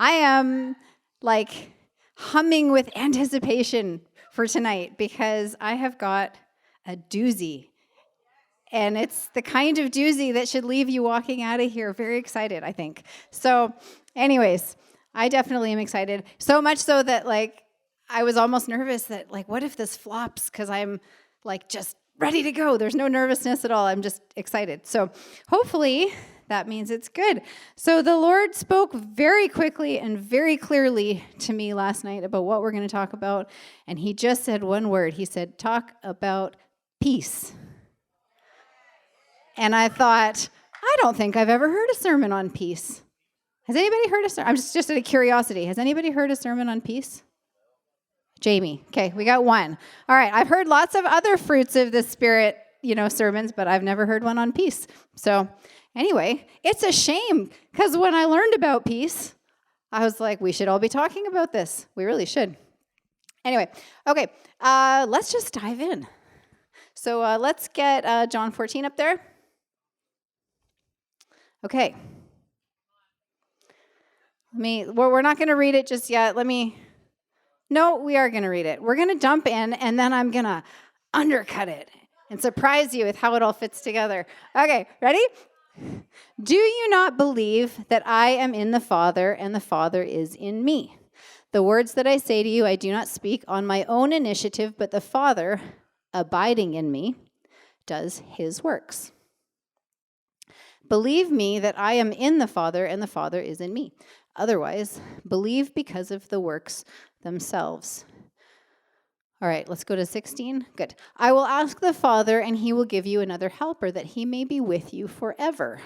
I am like humming with anticipation for tonight because I have got a doozy. And it's the kind of doozy that should leave you walking out of here very excited, I think. So anyways, I definitely am excited. So much so that like I was almost nervous that like, what if this flops? Because I'm like just ready to go. There's no nervousness at all. I'm just excited. So hopefully that means it's good. So the Lord spoke very quickly and very clearly to me last night about what we're going to talk about. And he just said one word. He said, talk about peace. And I thought, I don't think I've ever heard a sermon on peace. Has anybody heard a sermon? I'm just out of curiosity. Has anybody heard a sermon on peace? Jamie. Okay, we got one. All right, I've heard lots of other fruits of the Spirit, sermons, but I've never heard one on peace. So anyway, it's a shame because when I learned about peace, I was like, we should all be talking about this. We really should. Anyway, okay, let's just dive in. So let's get John 14 up there. Okay. We're not going to read it just yet. No, we are going to read it. We're going to jump in, and then I'm going to undercut it and surprise you with how it all fits together. Okay, ready? Do you not believe that I am in the Father, and the Father is in me? The words that I say to you, I do not speak on my own initiative, but the Father, abiding in me, does his works. Believe me that I am in the Father, and the Father is in me. Otherwise, believe because of the works themselves. All right, let's go to 16. Good. I will ask the Father, and he will give you another helper, that he may be with you forever.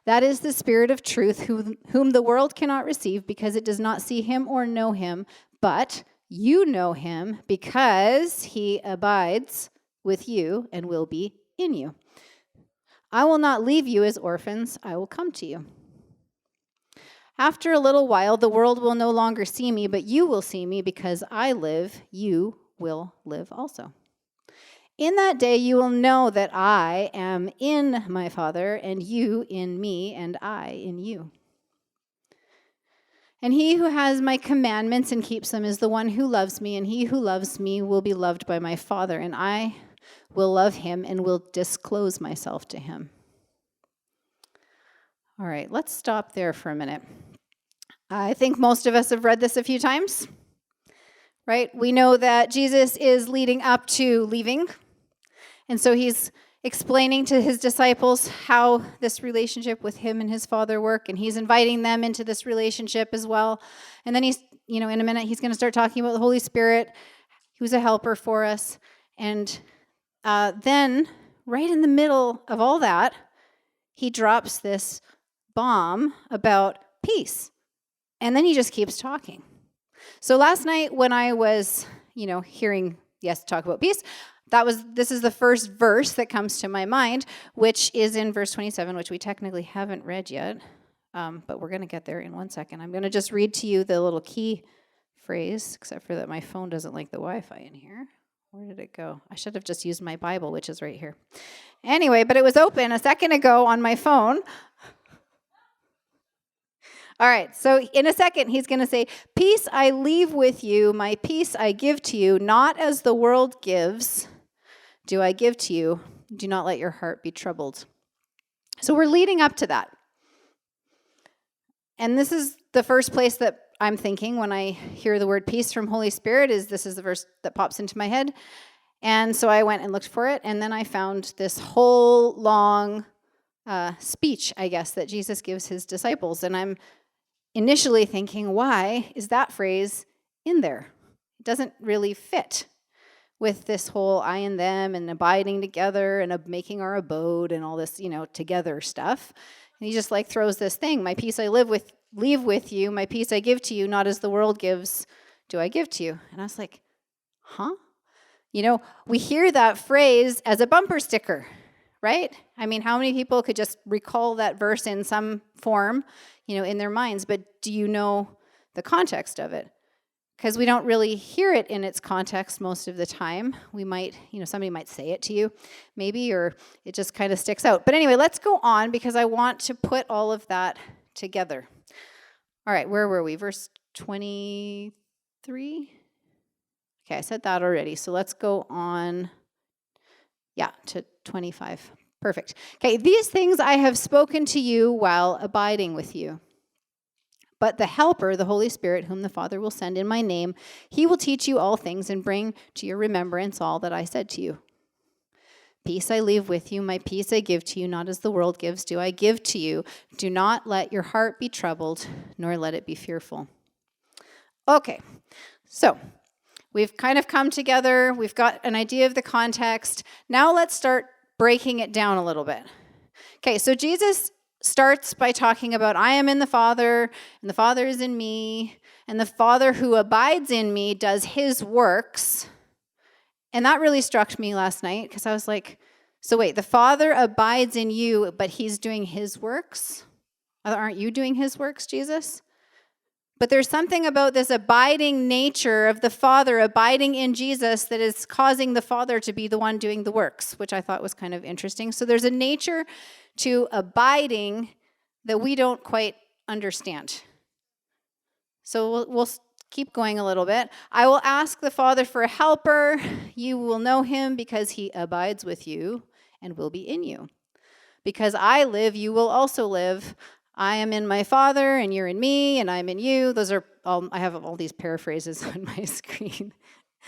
That is the Spirit of truth, whom the world cannot receive, because it does not see him or know him. But you know him, because he abides with you and will be in you. I will not leave you as orphans. I will come to you. After a little while, the world will no longer see me, but you will see me because I live. You will live also. In that day, you will know that I am in my Father, and you in me, and I in you. And he who has my commandments and keeps them is the one who loves me, and he who loves me will be loved by my Father, and I will love him and will disclose myself to him. All right, let's stop there for a minute. I think most of us have read this a few times, right? We know that Jesus is leading up to leaving, and so he's explaining to his disciples how this relationship with him and his Father work, and he's inviting them into this relationship as well. And then he's, in a minute, he's going to start talking about the Holy Spirit, who's a helper for us. And then, right in the middle of all that, he drops this bomb about peace. And then he just keeps talking. So last night when I was, hearing, talk about peace, this is the first verse that comes to my mind, which is in verse 27, which we technically haven't read yet, but we're going to get there in 1 second. I'm going to just read to you the little key phrase, except for that my phone doesn't like the Wi-Fi in here. Where did it go? I should have just used my Bible, which is right here. Anyway, but it was open a second ago on my phone. All right, so in a second, he's going to say, peace I leave with you, my peace I give to you, not as the world gives, do I give to you. Do not let your heart be troubled. So we're leading up to that. And this is the first place that I'm thinking when I hear the word peace from Holy Spirit this is the verse that pops into my head. And so I went and looked for it, and then I found this whole long speech, I guess, that Jesus gives his disciples. And I'm initially thinking, why is that phrase in there? It doesn't really fit with this whole I and them and abiding together and making our abode and all this, together stuff. And he just throws this thing, my peace I leave with you, my peace I give to you, not as the world gives, do I give to you. And I was like, huh? We hear that phrase as a bumper sticker, right? I mean, how many people could just recall that verse in some form, in their minds, but do you know the context of it? Because we don't really hear it in its context most of the time. We might, somebody might say it to you, maybe, or it just kind of sticks out. But anyway, let's go on because I want to put all of that together. All right, where were we? Verse 23? Okay, I said that already. So let's go on, to 25. Perfect. Okay, these things I have spoken to you while abiding with you. But the Helper, the Holy Spirit, whom the Father will send in my name, he will teach you all things and bring to your remembrance all that I said to you. Peace I leave with you, my peace I give to you, not as the world gives, do I give to you. Do not let your heart be troubled, nor let it be fearful. Okay, so we've kind of come together. We've got an idea of the context. Now let's start breaking it down a little bit. Okay, so Jesus starts by talking about I am in the Father, and the Father is in me, and the Father who abides in me does his works. And that really struck me last night because I was like, so wait, the Father abides in you, but he's doing his works? Aren't you doing his works, Jesus? But there's something about this abiding nature of the Father abiding in Jesus that is causing the Father to be the one doing the works, which I thought was kind of interesting. So there's a nature to abiding that we don't quite understand. So we'll keep going a little bit. I will ask the Father for a helper. You will know him because he abides with you and will be in you. Because I live, you will also live. I am in my Father, and you're in me, and I'm in you. Those are all, I have all these paraphrases on my screen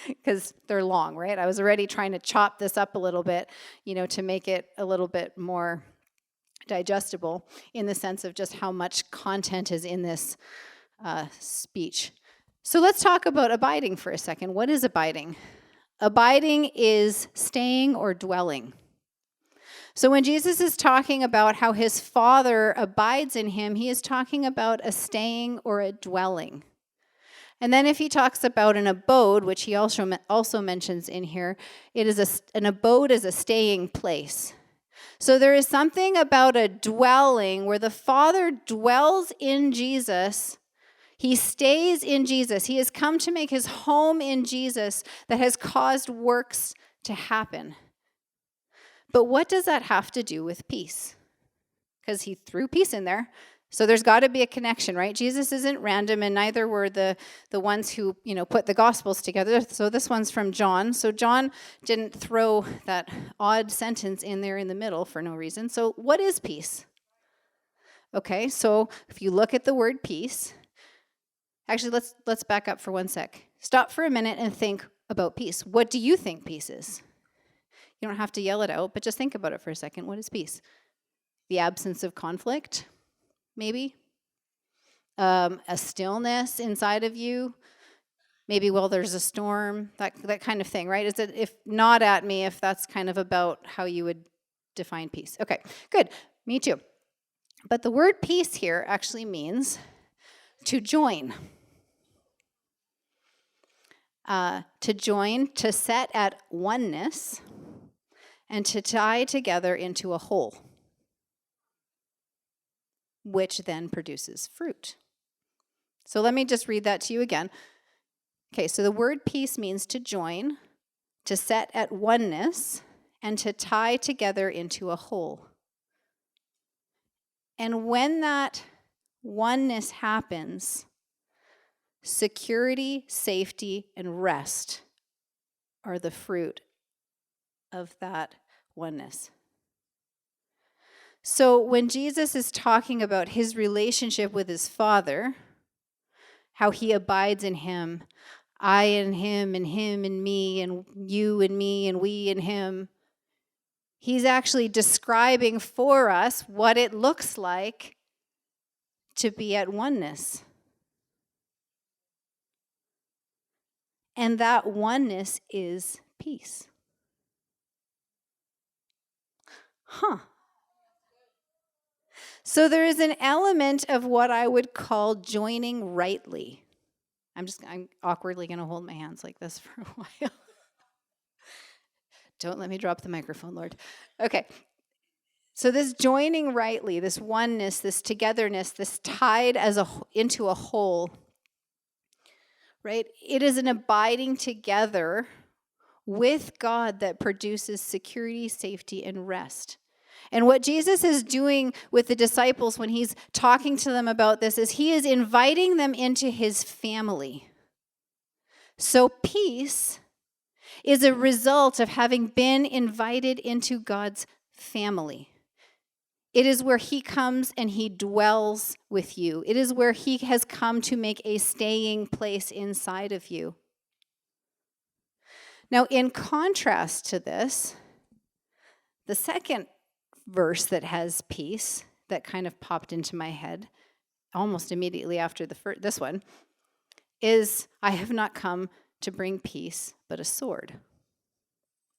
because they're long, right? I was already trying to chop this up a little bit, to make it a little bit more digestible in the sense of just how much content is in this speech. So let's talk about abiding for a second. What is abiding? Abiding is staying or dwelling. So when Jesus is talking about how his Father abides in him, he is talking about a staying or a dwelling. And then if he talks about an abode, which he also mentions in here, it is an abode is a staying place. So there is something about a dwelling where the Father dwells in Jesus. He stays in Jesus. He has come to make his home in Jesus that has caused works to happen. But what does that have to do with peace? Because he threw peace in there. So there's got to be a connection, right? Jesus isn't random, and neither were the ones who, put the Gospels together. So this one's from John. So John didn't throw that odd sentence in there in the middle for no reason. So what is peace? Okay, so if you look at the word peace, actually, let's back up for one sec. Stop for a minute and think about peace. What do you think peace is? You don't have to yell it out, but just think about it for a second. What is peace? The absence of conflict, maybe? A stillness inside of you? Maybe, there's a storm, that kind of thing, right? Is it, if not at me, if that's kind of about how you would define peace. Okay, good. Me too. But the word peace here actually means to join. To join, to set at oneness, and to tie together into a whole, which then produces fruit. So let me just read that to you again. Okay, so the word peace means to join, to set at oneness, and to tie together into a whole. And when that oneness happens, security, safety, and rest are the fruit of that oneness. So when Jesus is talking about his relationship with his Father, how he abides in him, I in him and me, and you and me, and we in him, he's actually describing for us what it looks like to be at oneness. And that oneness is peace. So there is an element of what I would call joining rightly. I'm awkwardly going to hold my hands like this for a while. Don't let me drop the microphone, Lord. Okay. So this joining rightly, this oneness, this togetherness, this tied into a whole, right? It is an abiding together with God that produces security, safety, and rest. And what Jesus is doing with the disciples when he's talking to them about this is he is inviting them into his family. So peace is a result of having been invited into God's family. It is where he comes and he dwells with you. It is where he has come to make a staying place inside of you. Now, in contrast to this, the second verse that has peace that kind of popped into my head almost immediately after this one is, I have not come to bring peace, but a sword.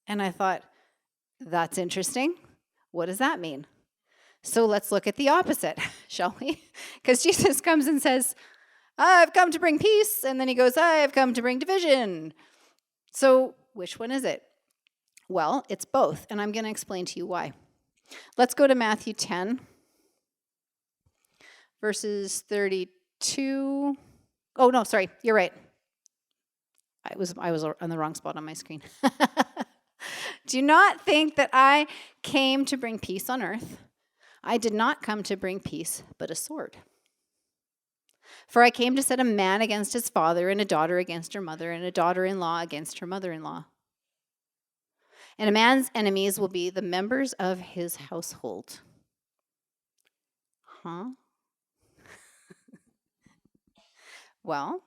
And I thought, that's interesting. What does that mean? So let's look at the opposite, shall we? Because Jesus comes and says, I've come to bring peace. And then he goes, I've come to bring division. So which one is it? Well, it's both. And I'm going to explain to you why. Let's go to Matthew 10, verses 32. Oh, no, sorry. You're right. I was on the wrong spot on my screen. Do not think that I came to bring peace on earth. I did not come to bring peace, but a sword. For I came to set a man against his father, and a daughter against her mother, and a daughter-in-law against her mother-in-law. And a man's enemies will be the members of his household. Huh? Well,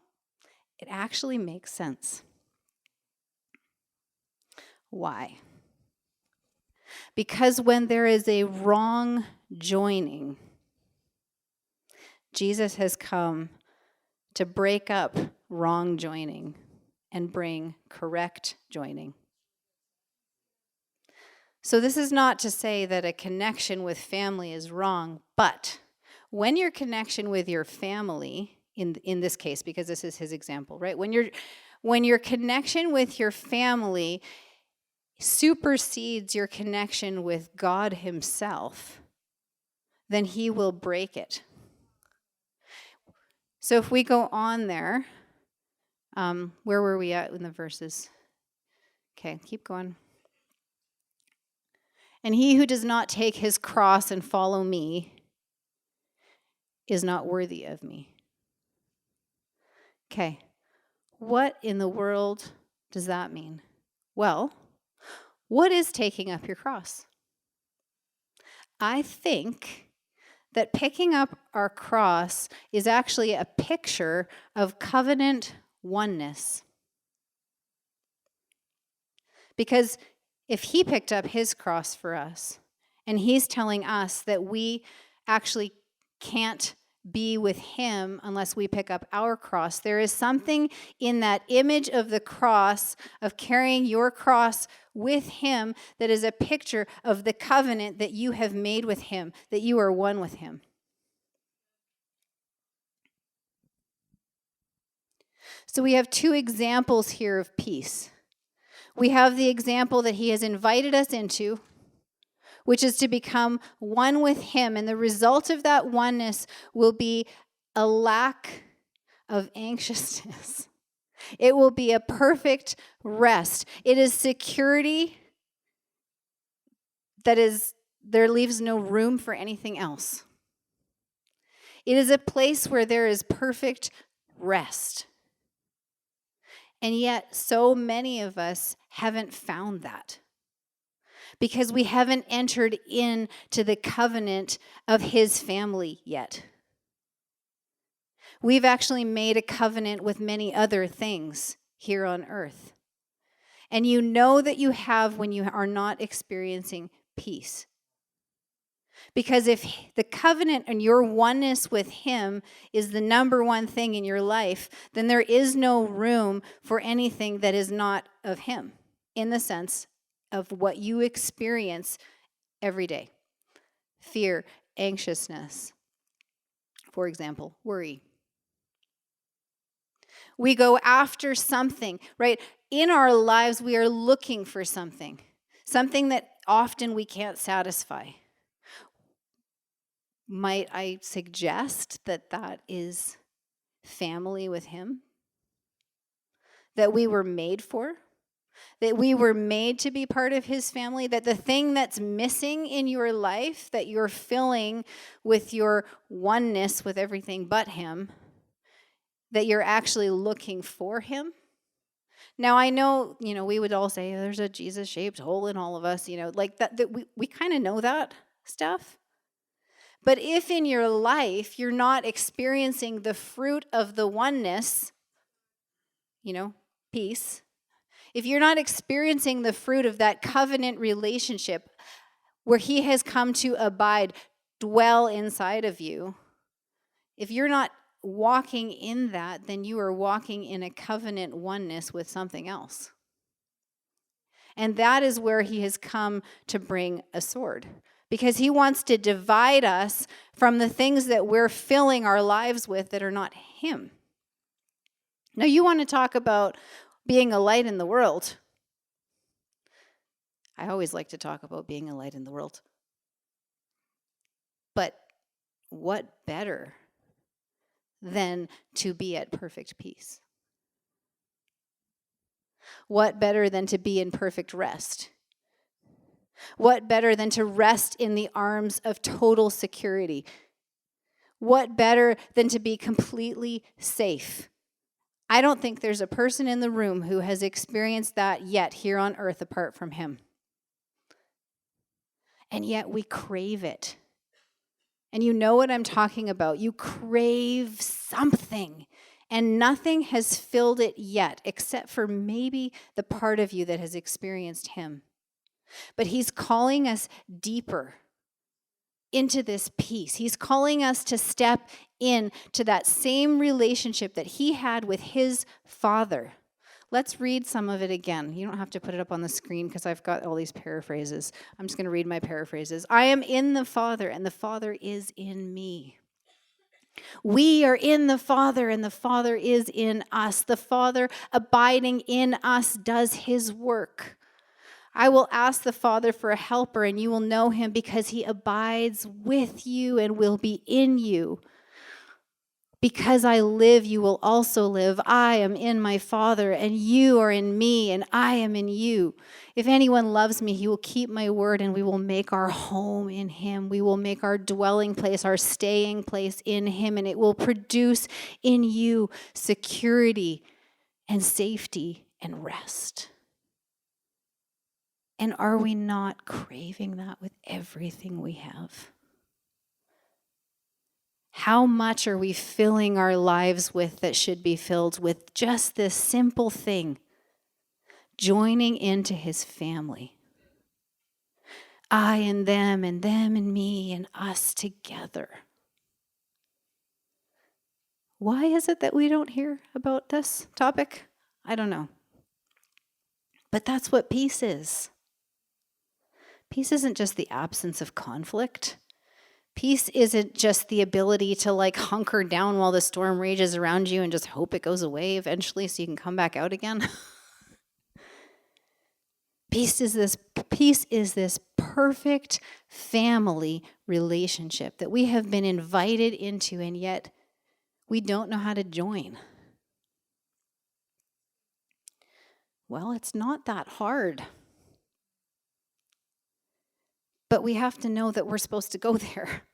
it actually makes sense. Why? Because when there is a wrong joining, Jesus has come to break up wrong joining and bring correct joining. So this is not to say that a connection with family is wrong, but when your connection with your family, in this case, because this is his example, right? When your connection with your family supersedes your connection with God himself, then he will break it. So if we go on there, where were we at in the verses? Okay, keep going. And he who does not take his cross and follow me is not worthy of me. Okay, what in the world does that mean? Well, what is taking up your cross? I think that picking up our cross is actually a picture of covenant oneness. Because if he picked up his cross for us, and he's telling us that we actually can't be with him unless we pick up our cross, there is something in that image of the cross, of carrying your cross with him, that is a picture of the covenant that you have made with him, that you are one with him. So we have two examples here of peace. We have the example that he has invited us into, which is to become one with him. And the result of that oneness will be a lack of anxiousness. It will be a perfect rest. It is security that is, there leaves no room for anything else. It is a place where there is perfect rest. And yet, so many of us haven't found that because we haven't entered into the covenant of his family yet. We've actually made a covenant with many other things here on earth. And you know that you have when you are not experiencing peace. Because if the covenant and your oneness with him is the number one thing in your life, then there is no room for anything that is not of him, in the sense of what you experience every day. Fear, anxiousness, for example, worry. We go after something, right? In our lives, we are looking for something that often we can't satisfy. Might I suggest that that is family with him? That we were made for? that we were made to be part of his family, that the thing that's missing in your life, that you're filling with your oneness with everything but him, that you're actually looking for him. Now, I know, we would all say there's a Jesus-shaped hole in all of us, like that we kind of know that stuff. But if in your life you're not experiencing the fruit of the oneness, peace, if you're not experiencing the fruit of that covenant relationship where he has come to abide, dwell inside of you, if you're not walking in that, then you are walking in a covenant oneness with something else. And that is where he has come to bring a sword, because he wants to divide us from the things that we're filling our lives with that are not him. Now, you want to talk about being a light in the world. I always like to talk about being a light in the world. But what better than to be at perfect peace? What better than to be in perfect rest? What better than to rest in the arms of total security? What better than to be completely safe? I don't think there's a person in the room who has experienced that yet here on earth apart from him. And yet we crave it. And you know what I'm talking about. You crave something. And nothing has filled it yet, except for maybe the part of you that has experienced him. But he's calling us deeper into this peace. He's calling us to step into that same relationship that he had with his Father. Let's read some of it again. You don't have to put it up on the screen because I've got all these paraphrases. I'm just going to read my paraphrases. I am in the Father, and the Father is in me. We are in the Father, and the Father is in us. The Father abiding in us does his work. I will ask the Father for a helper, and you will know him because he abides with you and will be in you. Because I live, you will also live. I am in my Father, and you are in me, and I am in you. If anyone loves me, he will keep my word, and we will make our home in him. We will make our dwelling place, our staying place in him, and it will produce in you security and safety and rest. And are we not craving that with everything we have? How much are we filling our lives with that should be filled with just this simple thing, joining into his family? I and them and me and us together. Why is it that we don't hear about this topic? I don't know. But that's what peace is. Peace isn't just the absence of conflict. Peace isn't just the ability to hunker down while the storm rages around you and just hope it goes away eventually so you can come back out again. Peace is this perfect family relationship that we have been invited into, and yet we don't know how to join. Well, it's not that hard. But we have to know that we're supposed to go there.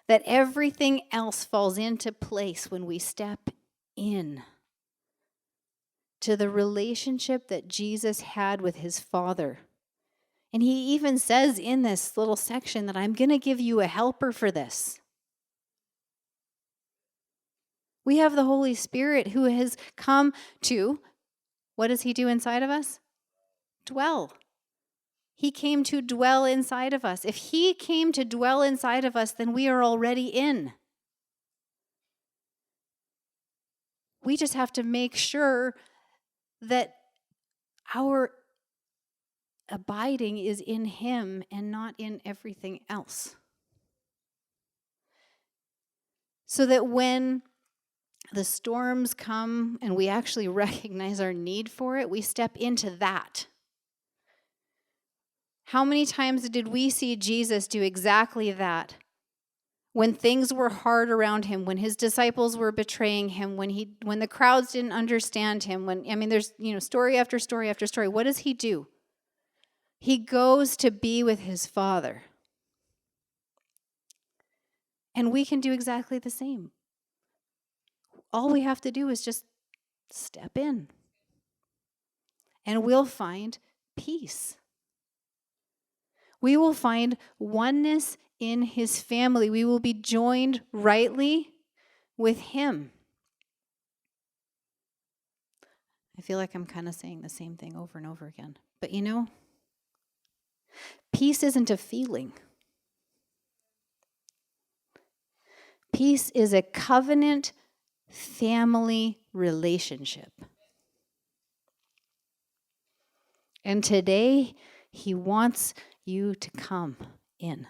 That everything else falls into place when we step in to the relationship that Jesus had with his Father. And he even says in this little section that I'm going to give you a helper for this. We have the Holy Spirit who has come to, what does he do inside of us? Dwell. He came to dwell inside of us. If he came to dwell inside of us, then we are already in. We just have to make sure that our abiding is in him and not in everything else. So that when the storms come and we actually recognize our need for it, we step into that. How many times did we see Jesus do exactly that? when things were hard around him, when his disciples were betraying him, when the crowds didn't understand him, there's, story after story after story. What does he do? He goes to be with his Father. And we can do exactly the same. All we have to do is just step in. And we'll find peace. We will find oneness in his family. We will be joined rightly with him. I feel like I'm kind of saying the same thing over and over again. But peace isn't a feeling. Peace is a covenant family relationship. And today, he wants you to come in.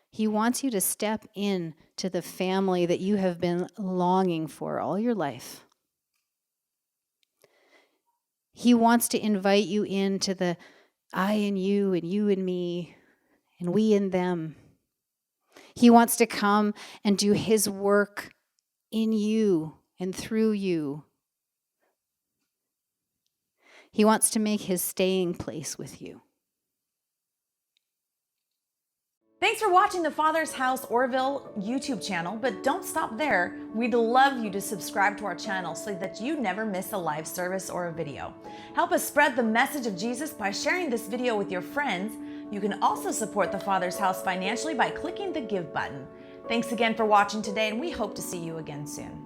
He wants you to step in to the family that you have been longing for all your life. He wants to invite you into the I and you and me, and we and them. He wants to come and do his work in you and through you. He wants to make his staying place with you. Thanks for watching the Father's House Orville YouTube channel, but don't stop there. We'd love you to subscribe to our channel so that you never miss a live service or a video. Help us spread the message of Jesus by sharing this video with your friends. You can also support the Father's House financially by clicking the Give button. Thanks again for watching today, and we hope to see you again soon.